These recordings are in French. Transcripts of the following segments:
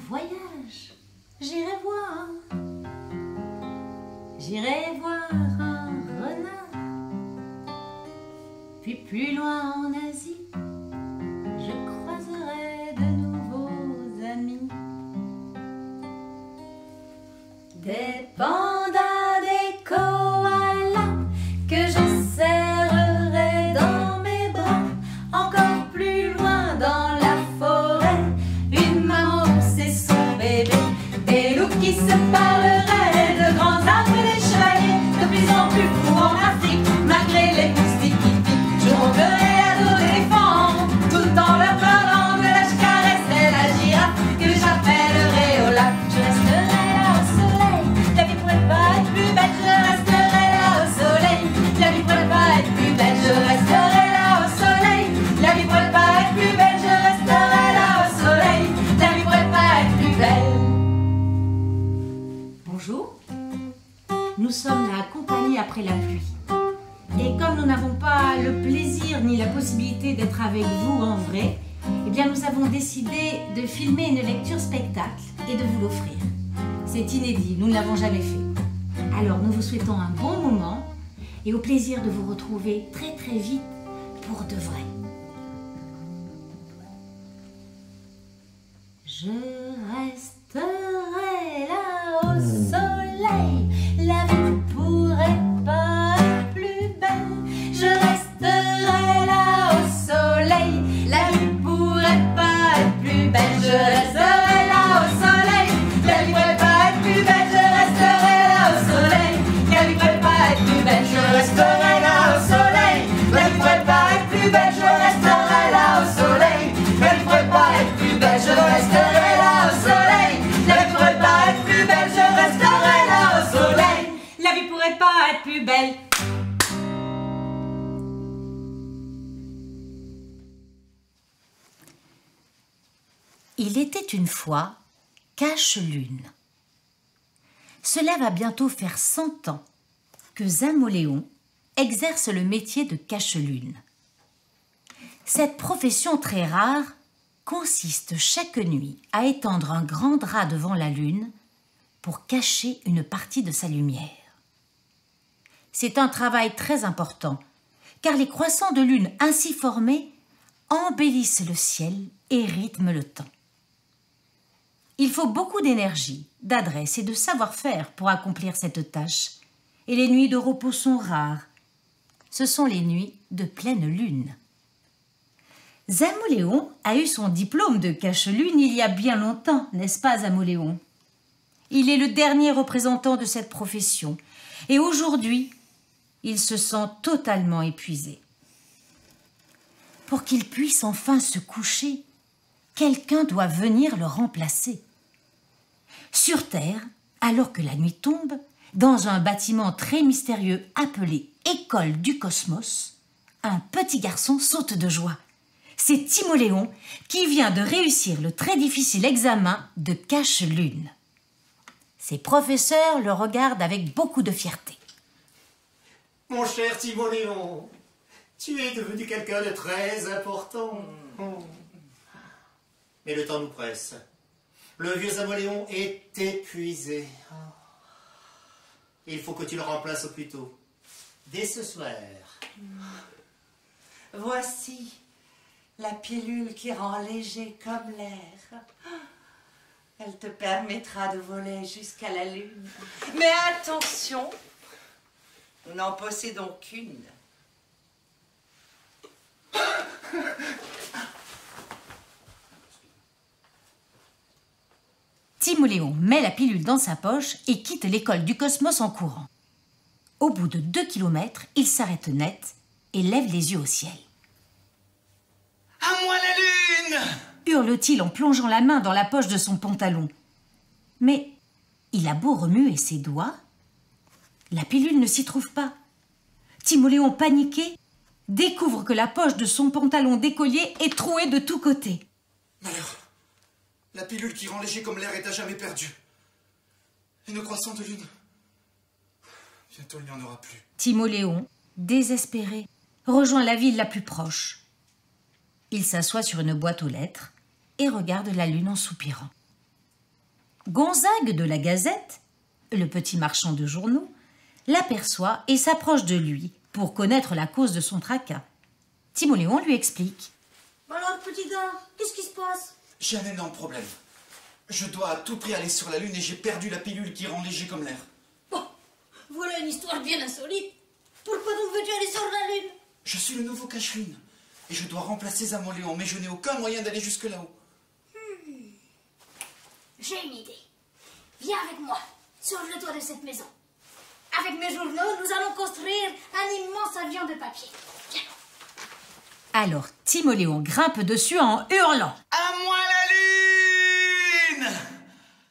voyage. J'irai voir un renard. Puis plus loin en Asie, je croiserai de nouveaux amis. Des pandas, des koalas que j'enserrerai dans mes bras. Encore plus loin dans la forêt, une maman c'est son bébé. Des loups qui se parleraient, de grands arbres et des chevaliers, de plus en plus fous en Afrique, malgré les moustiques qui piquent. Je monterai à dos d'éléphants, tout en leur parlant de la caresse et la girafe que j'appellerai au lac. Je resterai là au soleil, la vie pourrait pas être plus belle. Je resterai là au soleil, la vie pourrait pas être plus belle. Je resterai là au soleil, la vie pourrait pas être plus belle. Je resterai là au soleil, la vie pourrait pas être plus belle. Bonjour, nous sommes la compagnie après la pluie. Et comme nous n'avons pas le plaisir ni la possibilité d'être avec vous en vrai, eh bien nous avons décidé de filmer une lecture spectacle et de vous l'offrir. C'est inédit, nous ne l'avons jamais fait. Alors nous vous souhaitons un bon moment et au plaisir de vous retrouver très très vite pour de vrai. Je resterai là au soleil, la vie ne pourrait pas être plus belle. Je resterai là au soleil, la vie ne pourrait pas être plus belle. Je resterai là au soleil, la vie ne pourrait pas être plus belle. Je resterai là au soleil, la vie ne pourrait pas être plus belle. Je resterai là au soleil, la vie ne pourrait pas être plus belle. Je resterai là au soleil, la vie ne pourrait pas être plus belle. Je resterai là au soleil, la vie pourrait pas être plus belle. Je resterai là au soleil, la vie pourrait pas être plus belle. Il était une fois Cache-Lune. Cela va bientôt faire 100 ans que Zamoléon exerce le métier de Cache-Lune. Cette profession très rare consiste chaque nuit à étendre un grand drap devant la lune pour cacher une partie de sa lumière. C'est un travail très important, car les croissants de lune ainsi formés embellissent le ciel et rythment le temps. Il faut beaucoup d'énergie, d'adresse et de savoir-faire pour accomplir cette tâche, et les nuits de repos sont rares. Ce sont les nuits de pleine lune. Zamoléon a eu son diplôme de cache-lune il y a bien longtemps, n'est-ce pas, Zamoléon? Il est le dernier représentant de cette profession, et aujourd'hui, il se sent totalement épuisé. Pour qu'il puisse enfin se coucher, quelqu'un doit venir le remplacer. Sur Terre, alors que la nuit tombe, dans un bâtiment très mystérieux appelé École du Cosmos, un petit garçon saute de joie. C'est Timoléon qui vient de réussir le très difficile examen de cache-lune. Ses professeurs le regardent avec beaucoup de fierté. Mon cher Timoléon, tu es devenu quelqu'un de très important. Mais le temps nous presse. Le vieux Zamoléon est épuisé. Il faut que tu le remplaces au plus tôt. Dès ce soir. Voici la pilule qui rend léger comme l'air. Elle te permettra de voler jusqu'à la lune. Mais attention, nous n'en possédons qu'une. Timoléon met la pilule dans sa poche et quitte l'école du Cosmos en courant. Au bout de 2 kilomètres, il s'arrête net et lève les yeux au ciel. « À moi la lune !» hurle-t-il en plongeant la main dans la poche de son pantalon. Mais il a beau remuer ses doigts, la pilule ne s'y trouve pas. Timoléon, paniqué, découvre que la poche de son pantalon d'écolier est trouée de tous côtés. Malheur, la pilule qui rend léger comme l'air est à jamais perdue. Et nos croissants de lune, bientôt il n'y en aura plus. Timoléon, désespéré, rejoint la ville la plus proche. Il s'assoit sur une boîte aux lettres et regarde la lune en soupirant. Gonzague de la Gazette, le petit marchand de journaux, l'aperçoit et s'approche de lui pour connaître la cause de son tracas. Timoléon lui explique. Alors, petit gars, qu'est-ce qui se passe? J'ai un énorme problème. Je dois à tout prix aller sur la Lune et j'ai perdu la pilule qui rend léger comme l'air. Oh, voilà une histoire bien insolite. Pourquoi donc veux-tu aller sur la Lune? Je suis le nouveau cache-lune et je dois remplacer Zamoléon, mais je n'ai aucun moyen d'aller jusque là-haut. J'ai une idée. Viens avec moi, sur le toit de cette maison. Avec mes journaux, nous allons construire un immense avion de papier. Viens. Alors Timoléon grimpe dessus en hurlant. À moi la Lune!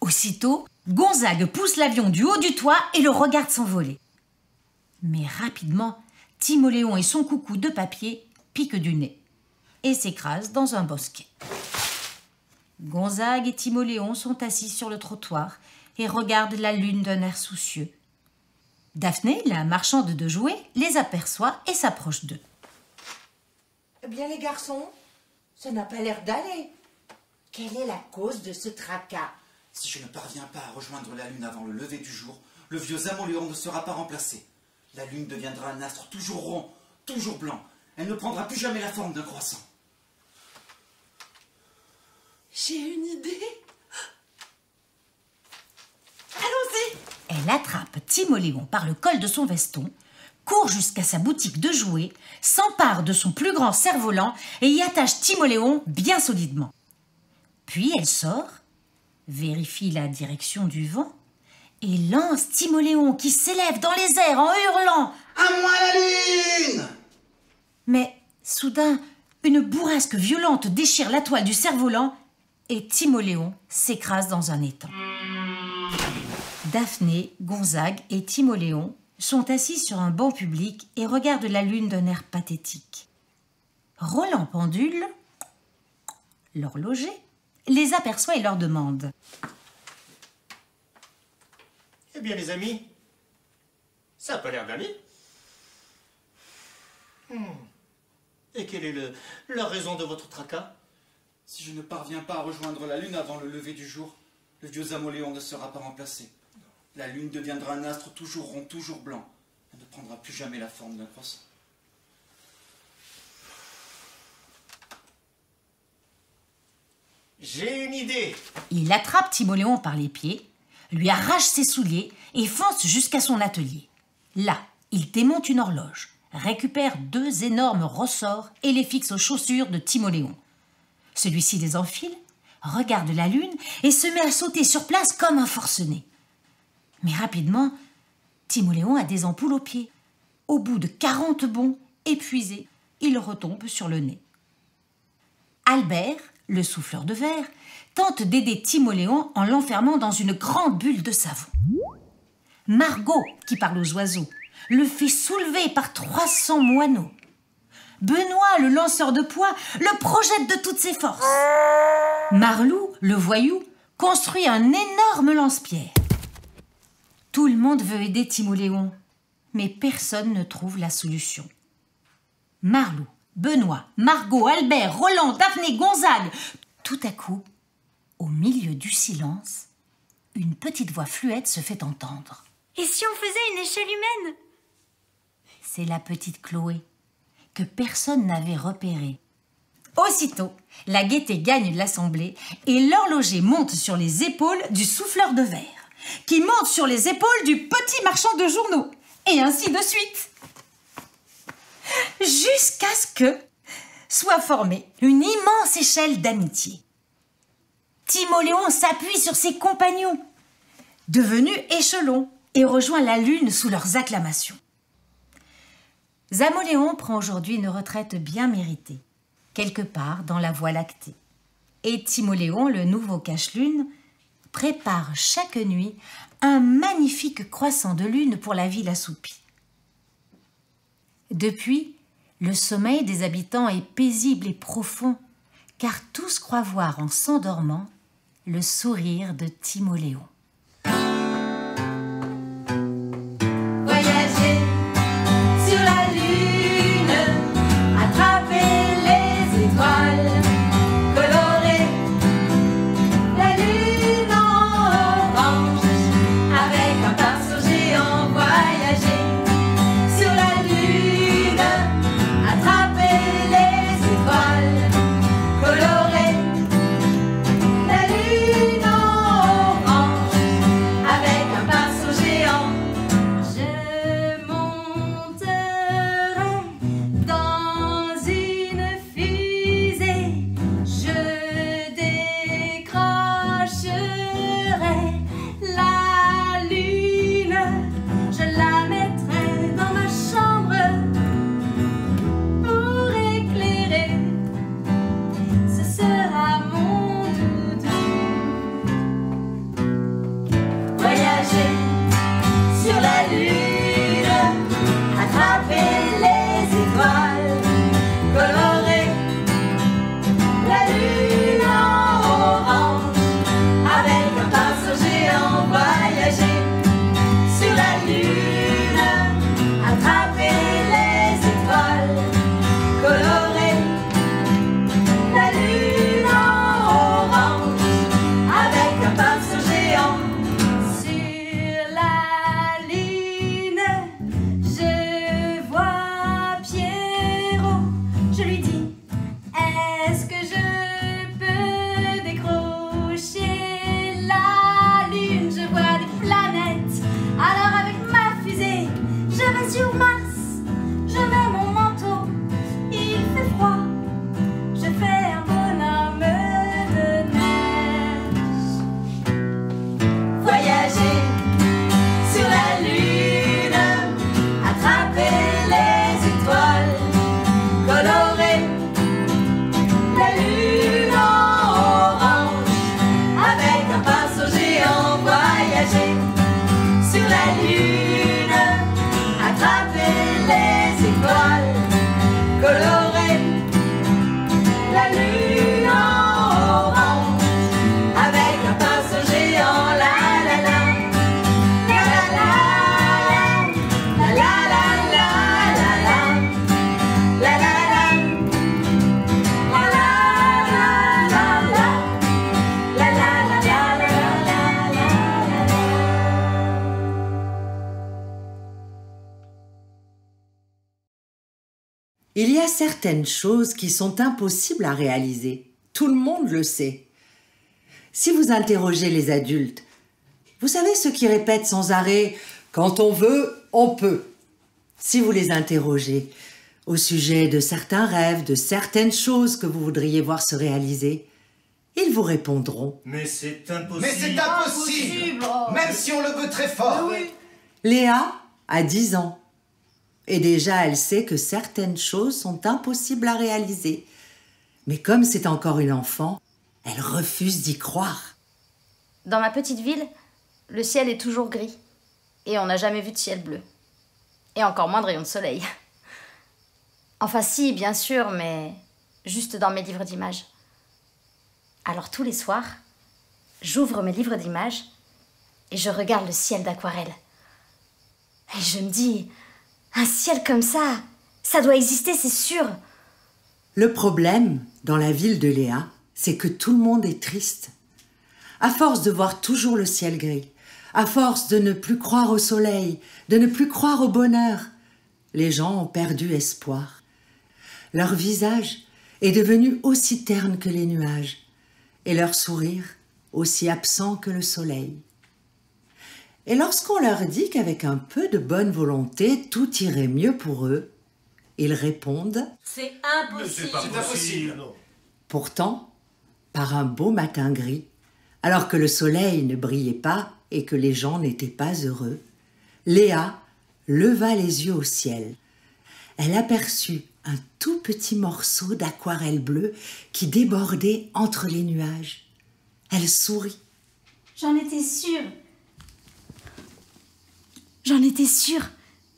Aussitôt, Gonzague pousse l'avion du haut du toit et le regarde s'envoler. Mais rapidement, Timoléon et son coucou de papier piquent du nez et s'écrasent dans un bosquet. Gonzague et Timoléon sont assis sur le trottoir et regardent la Lune d'un air soucieux. Daphné, la marchande de jouets, les aperçoit et s'approche d'eux. Eh bien, les garçons, ça n'a pas l'air d'aller. Quelle est la cause de ce tracas? Si je ne parviens pas à rejoindre la Lune avant le lever du jour, le vieux Zamoléon ne sera pas remplacé. La Lune deviendra un astre toujours rond, toujours blanc. Elle ne prendra plus jamais la forme d'un croissant. J'ai une idée. Allons-y. Elle attrape Timoléon par le col de son veston, court jusqu'à sa boutique de jouets, s'empare de son plus grand cerf-volant et y attache Timoléon bien solidement. Puis elle sort, vérifie la direction du vent et lance Timoléon qui s'élève dans les airs en hurlant « À moi la Lune !» Mais soudain, une bourrasque violente déchire la toile du cerf-volant et Timoléon s'écrase dans un étang. Daphné, Gonzague et Timoléon sont assis sur un banc public et regardent la Lune d'un air pathétique. Roland Pendule, l'horloger, les aperçoit et leur demande. Eh bien, les amis, ça n'a pas l'air d'aller. Et quelle est la raison de votre tracas? Si je ne parviens pas à rejoindre la Lune avant le lever du jour, le vieux Zamoléon ne sera pas remplacé. La Lune deviendra un astre toujours rond, toujours blanc. Elle ne prendra plus jamais la forme d'un croissant. J'ai une idée. Il attrape Timoléon par les pieds, lui arrache ses souliers et fonce jusqu'à son atelier. Là, il démonte une horloge, récupère 2 énormes ressorts et les fixe aux chaussures de Timoléon. Celui-ci les enfile, regarde la Lune et se met à sauter sur place comme un forcené. Mais rapidement, Timoléon a des ampoules aux pieds. Au bout de 40 bonds, épuisé, il retombe sur le nez. Albert, le souffleur de verre, tente d'aider Timoléon en l'enfermant dans une grande bulle de savon. Margot, qui parle aux oiseaux, le fait soulever par 300 moineaux. Benoît, le lanceur de poids, le projette de toutes ses forces. Marlou, le voyou, construit un énorme lance-pierre. Tout le monde veut aider Timoléon, mais personne ne trouve la solution. Marlou, Benoît, Margot, Albert, Roland, Daphné, Gonzague, tout à coup, au milieu du silence, une petite voix fluette se fait entendre. Et si on faisait une échelle humaine? C'est la petite Chloé, que personne n'avait repérée. Aussitôt, la gaieté gagne l'assemblée et l'horloger monte sur les épaules du souffleur de verre, qui monte sur les épaules du petit marchand de journaux, et ainsi de suite. Jusqu'à ce que soit formée une immense échelle d'amitié. Timoléon s'appuie sur ses compagnons, devenus échelons, et rejoint la Lune sous leurs acclamations. Zamoléon prend aujourd'hui une retraite bien méritée, quelque part dans la Voie lactée. Et Timoléon, le nouveau cache-lune, prépare chaque nuit un magnifique croissant de lune pour la ville assoupie. Depuis, le sommeil des habitants est paisible et profond, car tous croient voir en s'endormant le sourire de Timoléon. Voyager sur la lune, attraper les étoiles, colorer la lune en Il y a certaines choses qui sont impossibles à réaliser. Tout le monde le sait. Si vous interrogez les adultes, vous savez ceux qui répètent sans arrêt « quand on veut, on peut ». Si vous les interrogez au sujet de certains rêves, de certaines choses que vous voudriez voir se réaliser, ils vous répondront « Mais c'est impossible !» Mais c'est impossible, même si on le veut très fort. Oui. Léa a 10 ans. Et déjà, elle sait que certaines choses sont impossibles à réaliser. Mais comme c'est encore une enfant, elle refuse d'y croire. Dans ma petite ville, le ciel est toujours gris. Et on n'a jamais vu de ciel bleu. Et encore moins de rayons de soleil. Enfin si, bien sûr, mais juste dans mes livres d'images. Alors tous les soirs, j'ouvre mes livres d'images et je regarde le ciel d'aquarelle. Et je me dis, un ciel comme ça doit exister, c'est sûr. Le problème, dans la ville de Léa, c'est que tout le monde est triste. À force de voir toujours le ciel gris, à force de ne plus croire au soleil, de ne plus croire au bonheur, les gens ont perdu espoir. Leur visage est devenu aussi terne que les nuages, et leur sourire aussi absent que le soleil. Et lorsqu'on leur dit qu'avec un peu de bonne volonté, tout irait mieux pour eux, ils répondent « C'est Mais impossible !» c'est impossible. Non. Pourtant, par un beau matin gris, alors que le soleil ne brillait pas et que les gens n'étaient pas heureux, Léa leva les yeux au ciel. Elle aperçut un tout petit morceau d'aquarelle bleue qui débordait entre les nuages. Elle sourit. J'en étais sûre. J'en étais sûre.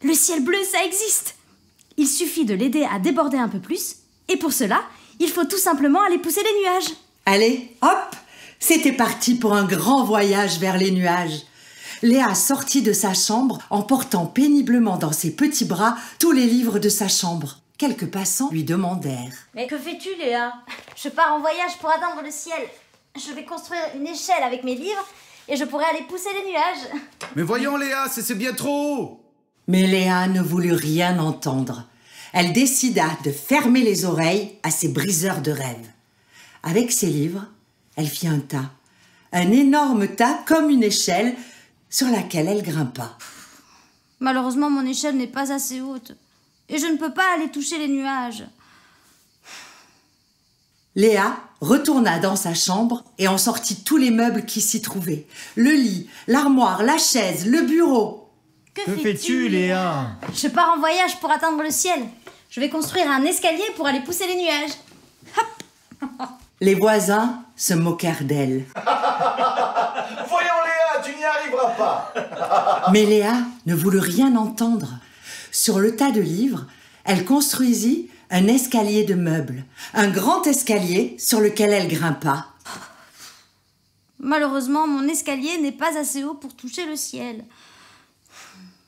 Le ciel bleu, ça existe. Il suffit de l'aider à déborder un peu plus. Et pour cela, il faut tout simplement aller pousser les nuages. Allez, hop, c'était parti pour un grand voyage vers les nuages. Léa sortit de sa chambre en portant péniblement dans ses petits bras tous les livres de sa chambre. Quelques passants lui demandèrent « Mais que fais-tu, Léa ? Je pars en voyage pour atteindre le ciel. Je vais construire une échelle avec mes livres et je pourrai aller pousser les nuages. Mais voyons Léa, c'est bien trop haut. Mais Léa ne voulut rien entendre. Elle décida de fermer les oreilles à ces briseurs de rêves. Avec ses livres, elle fit un énorme tas comme une échelle sur laquelle elle grimpa. Malheureusement, mon échelle n'est pas assez haute et je ne peux pas aller toucher les nuages. Léa retourna dans sa chambre et en sortit tous les meubles qui s'y trouvaient. Le lit, l'armoire, la chaise, le bureau. Que fais-tu, Léa ? Je pars en voyage pour atteindre le ciel. Je vais construire un escalier pour aller pousser les nuages. Les voisins se moquèrent d'elle. Voyons Léa, tu n'y arriveras pas. Mais Léa ne voulut rien entendre. Sur le tas de livres, elle construisit un escalier de meubles, un grand escalier sur lequel elle grimpa. Malheureusement, mon escalier n'est pas assez haut pour toucher le ciel.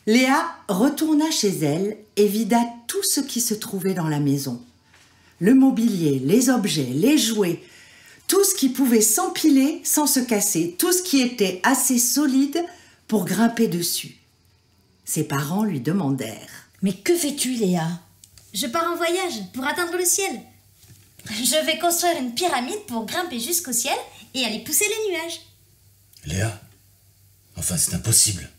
Léa retourna chez elle et vida tout ce qui se trouvait dans la maison. Le mobilier, les objets, les jouets, tout ce qui pouvait s'empiler sans se casser, tout ce qui était assez solide pour grimper dessus. Ses parents lui demandèrent « Mais que fais-tu, Léa ?» Je pars en voyage pour atteindre le ciel. Je vais construire une pyramide pour grimper jusqu'au ciel et aller pousser les nuages. Léa, enfin c'est impossible.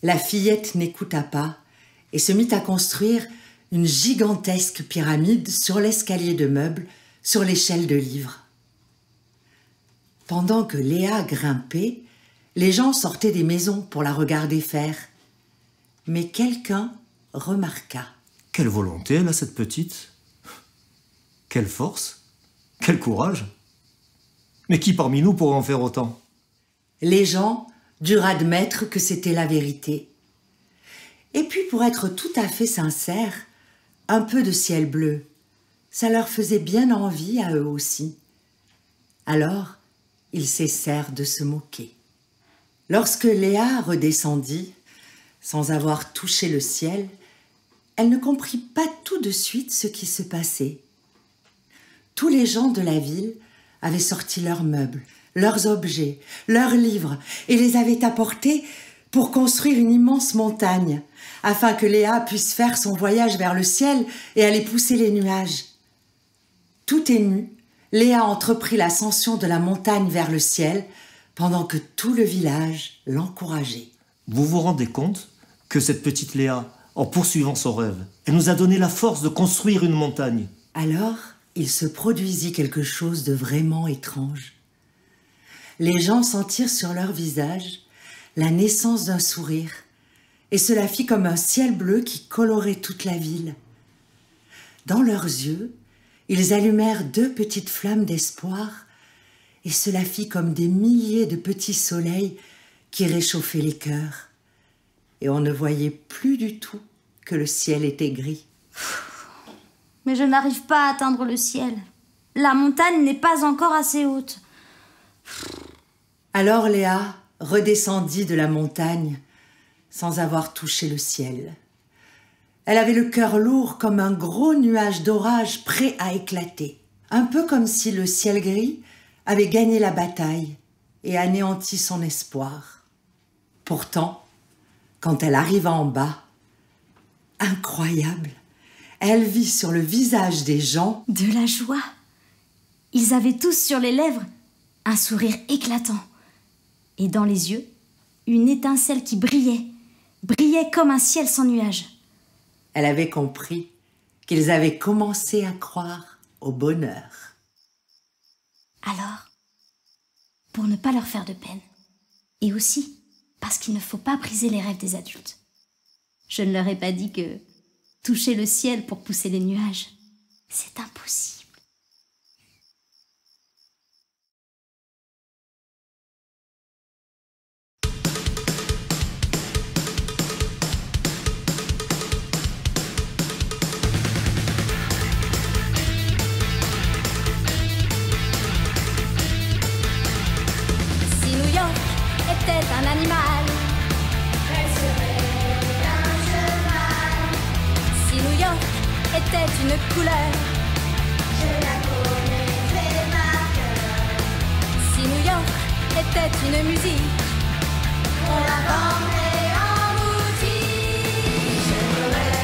La fillette n'écouta pas et se mit à construire une gigantesque pyramide sur l'escalier de meubles, sur l'échelle de livres. Pendant que Léa grimpait, les gens sortaient des maisons pour la regarder faire. Mais quelqu'un remarqua. Quelle volonté elle a, cette petite. Quelle force. Quel courage. Mais qui parmi nous pourrait en faire autant? Les gens durent admettre que c'était la vérité. Et puis, pour être tout à fait sincère, un peu de ciel bleu, ça leur faisait bien envie à eux aussi. Alors, ils cessèrent de se moquer. Lorsque Léa redescendit, sans avoir touché le ciel, elle ne comprit pas tout de suite ce qui se passait. Tous les gens de la ville avaient sorti leurs meubles, leurs objets, leurs livres et les avaient apportés pour construire une immense montagne, afin que Léa puisse faire son voyage vers le ciel et aller pousser les nuages. Tout émue, Léa entreprit l'ascension de la montagne vers le ciel, pendant que tout le village l'encourageait. Vous vous rendez compte que cette petite Léa, en poursuivant son rêve, elle nous a donné la force de construire une montagne. Alors, il se produisit quelque chose de vraiment étrange. Les gens sentirent sur leur visage la naissance d'un sourire, et cela fit comme un ciel bleu qui colorait toute la ville. Dans leurs yeux, ils allumèrent 2 petites flammes d'espoir, et cela fit comme des milliers de petits soleils qui réchauffaient les cœurs. Et on ne voyait plus du tout que le ciel était gris. Mais je n'arrive pas à atteindre le ciel. La montagne n'est pas encore assez haute. Alors Léa redescendit de la montagne sans avoir touché le ciel. Elle avait le cœur lourd comme un gros nuage d'orage prêt à éclater. Un peu comme si le ciel gris avait gagné la bataille et anéanti son espoir. Pourtant, quand elle arriva en bas, incroyable, elle vit sur le visage des gens de la joie. Ils avaient tous sur les lèvres un sourire éclatant. Et dans les yeux, une étincelle qui brillait comme un ciel sans nuages. Elle avait compris qu'ils avaient commencé à croire au bonheur. Alors, pour ne pas leur faire de peine, et aussi parce qu'il ne faut pas briser les rêves des adultes, je ne leur ai pas dit que toucher le ciel pour pousser les nuages, c'est impossible. Était un animal, elle serait un cheval. Si New York était une couleur, je la connaîtrais par cœur. Si New York était une musique, on la vendrait en boutique. J'aimerais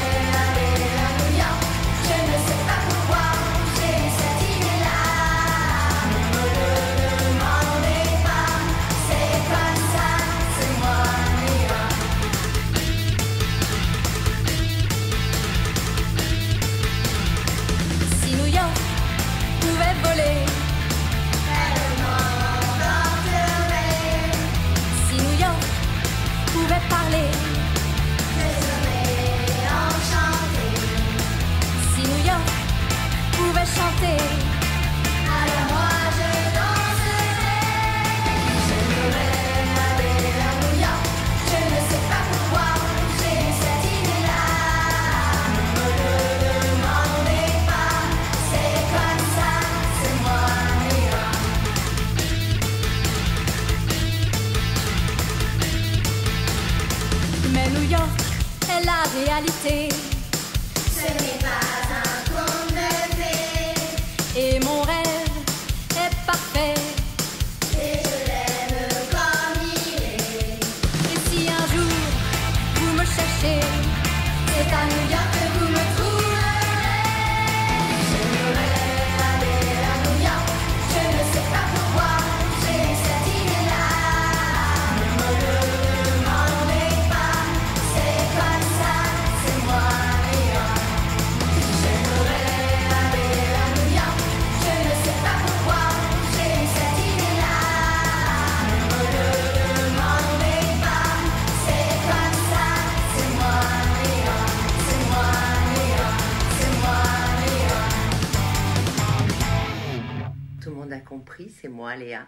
aller à New York, je ne sais pas pourquoi, j'ai cette idée-là. Ne me le demandez pas, c'est comme ça, c'est moi New York. Si New York pouvait voler, elle m'emporterait. Si New York pouvait parler, je serais enchantée. Si New York pouvait chanter, alors moi je danserais. J'aimerais aller à New York, je ne sais pas pourquoi, j'ai cette idée-là. Ne me le demandez pas, c'est comme ça, c'est moi New York. Mais New York est la réalité. Ce n'est pas un conte de fées. Et mon rêve est parfait. Et je l'aime comme il est. Et si un jour vous me cherchez, c'est à New York que vous me trouverez. J'aimerais aller à New York, je ne sais pas pourquoi, j'ai cette idée-là. Ne me le demandez pas, c'est comme ça, c'est moi New York. J'aimerais aller à New York, je ne sais pas pourquoi, j'ai cette idée-là. Ne me le demandez pas, c'est comme ça, c'est moi New York, c'est moi New York, c'est moi New York. Tout le monde a compris, c'est moi Léa.